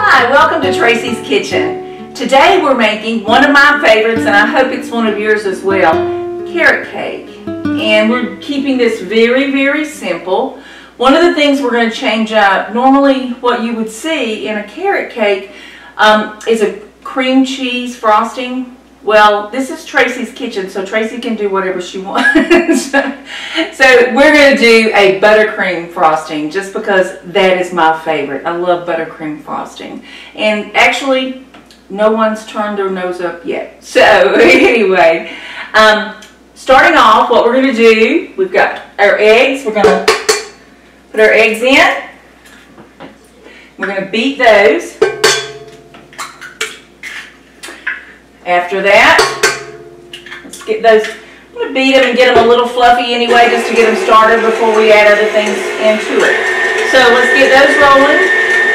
Hi, welcome to Tracy's Kitchen. Today we're making one of my favorites, and I hope it's one of yours as well, carrot cake. And we're keeping this very, very simple. One of the things we're going to change up, normally what you would see in a carrot cake is a cream cheese frosting. Well, this is Tracy's Kitchen, so Tracy can do whatever she wants. So we're going to do a buttercream frosting just because that is my favorite. I love buttercream frosting. And actually, no one's turned their nose up yet. So anyway, starting off, what we're going to do, we've got our eggs. We're going to put our eggs in. We're going to beat those. After that, let's get those, I'm going to beat them and get them a little fluffy anyway, just to get them started before we add other things into it. So let's get those rolling.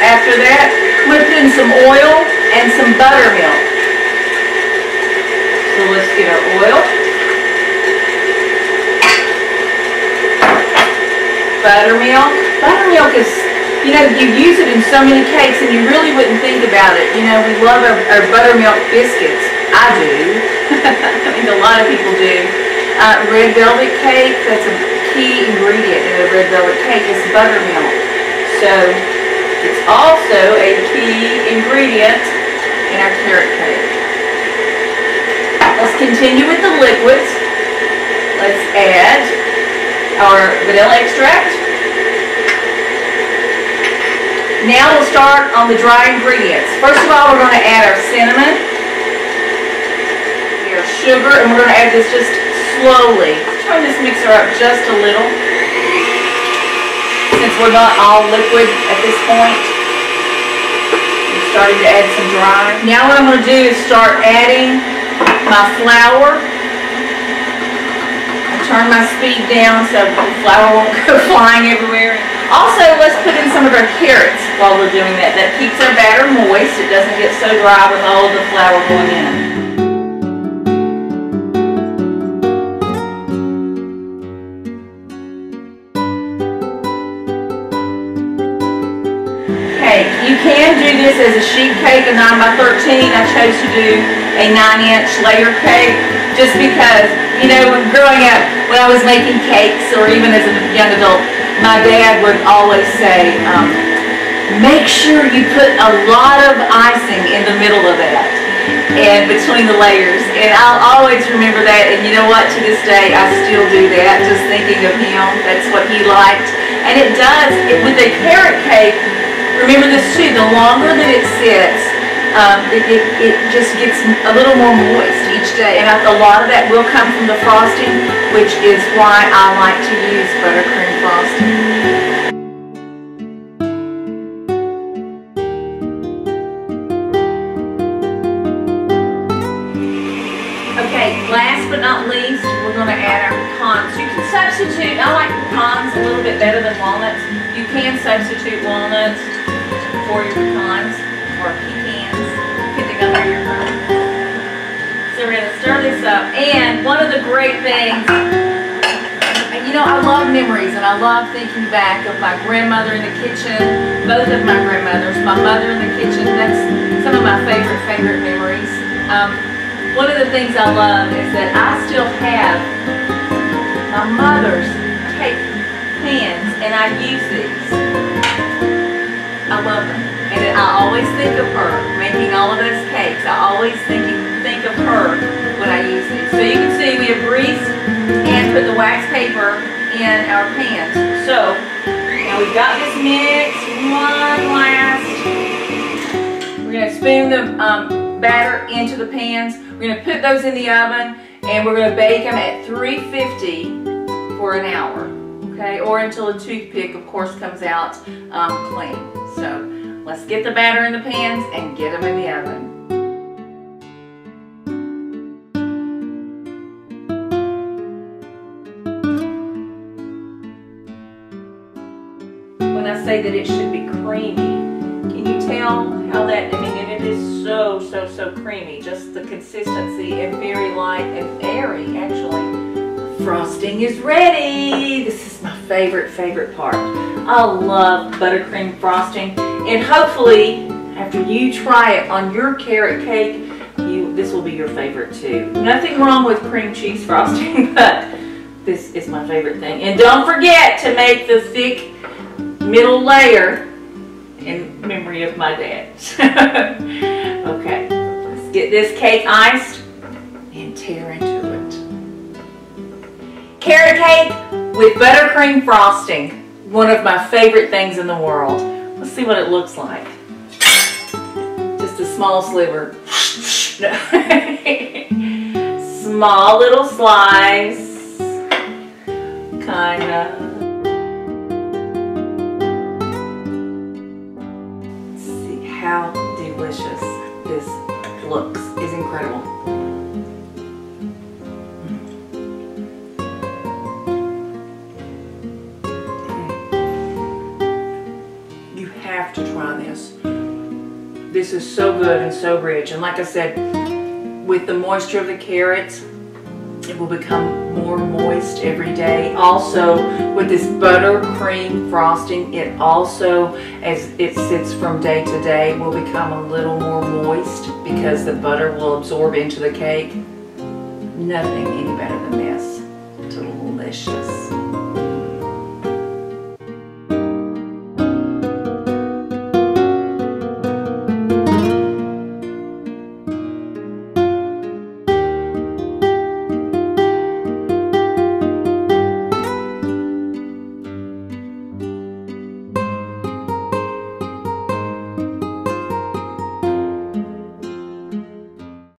After that, I'm going to put in some oil and some buttermilk. So let's get our oil. Buttermilk. Buttermilk is, you know, you use it in so many cakes and you really wouldn't think about it. You know, we love our buttermilk biscuits. I do. I think a lot of people do. Red velvet cake, that's a key ingredient in a red velvet cake, is buttermilk. So it's also a key ingredient in our carrot cake. Let's continue with the liquids. Let's add our vanilla extract. Now we'll start on the dry ingredients. First of all, we're going to add our cinnamon, our sugar, and we're going to add this just slowly. Turn this mixer up just a little, since we're not all liquid at this point. We're starting to add some dry. Now what I'm going to do is start adding my flour. Turn my speed down so the flour won't go flying everywhere. Also, let's put in some of our carrots while we're doing that. That keeps our batter moist. It doesn't get so dry with all of the flour going in. Okay, you can do this as a sheet cake, a 9 by 13. I chose to do a 9-inch layer cake just because, you know, growing up, when I was making cakes, or even as a young adult, my dad would always say, make sure you put a lot of icing in the middle of that and between the layers. And I'll always remember that, and you know what, to this day I still do that, just thinking of him. That's what he liked. And it does, with a carrot cake, remember this too, the longer that it sits, it just gets a little more moist each day, and a lot of that will come from the frosting, which is why I like to use buttercream frosting. Okay, last but not least, we're going to add our pecans. You can substitute, I like pecans a little bit better than walnuts. You can substitute walnuts for your pecans, or pecans, depending on where you're from. So we're going to stir this up, and one of the great things, you know, I love memories, and I love thinking back of my grandmother in the kitchen, both of my grandmothers, my mother in the kitchen. That's some of my favorite memories. One of the things I love is that I still have my mother's cake pans, and I use these. I love them. And I always think of her making all of those cakes. I always think of her when I use these. So you can see we have greased and put the wax paper in our pans. So now we've got this mix. One last. We're going to spoon the batter into the pans. We're going to put those in the oven, and we're going to bake them at 350 for an hour. Okay, or until a toothpick, of course, comes out clean. So let's get the batter in the pans and get them in the oven. When I say that it should be creamy, can you tell how that, I mean, it is so creamy. Just the consistency, and very light and airy, actually. Frosting is ready. This is my favorite part. I love buttercream frosting, and hopefully after you try it on your carrot cake, this will be your favorite too. Nothing wrong with cream cheese frosting, but this is my favorite thing. And don't forget to make the thick middle layer in memory of my dad. Okay, let's get this cake iced and tear into it. Carrot cake with buttercream frosting. One of my favorite things in the world. Let's see what it looks like. Just a small sliver. Small little slice. Kinda. See how delicious this looks. It's incredible. You have to try this. This is so good and so rich. And like I said, with the moisture of the carrots, it will become more moist every day. Also, with this buttercream frosting, it also, as it sits from day to day, will become a little more moist because the butter will absorb into the cake. Nothing any better than this. Delicious.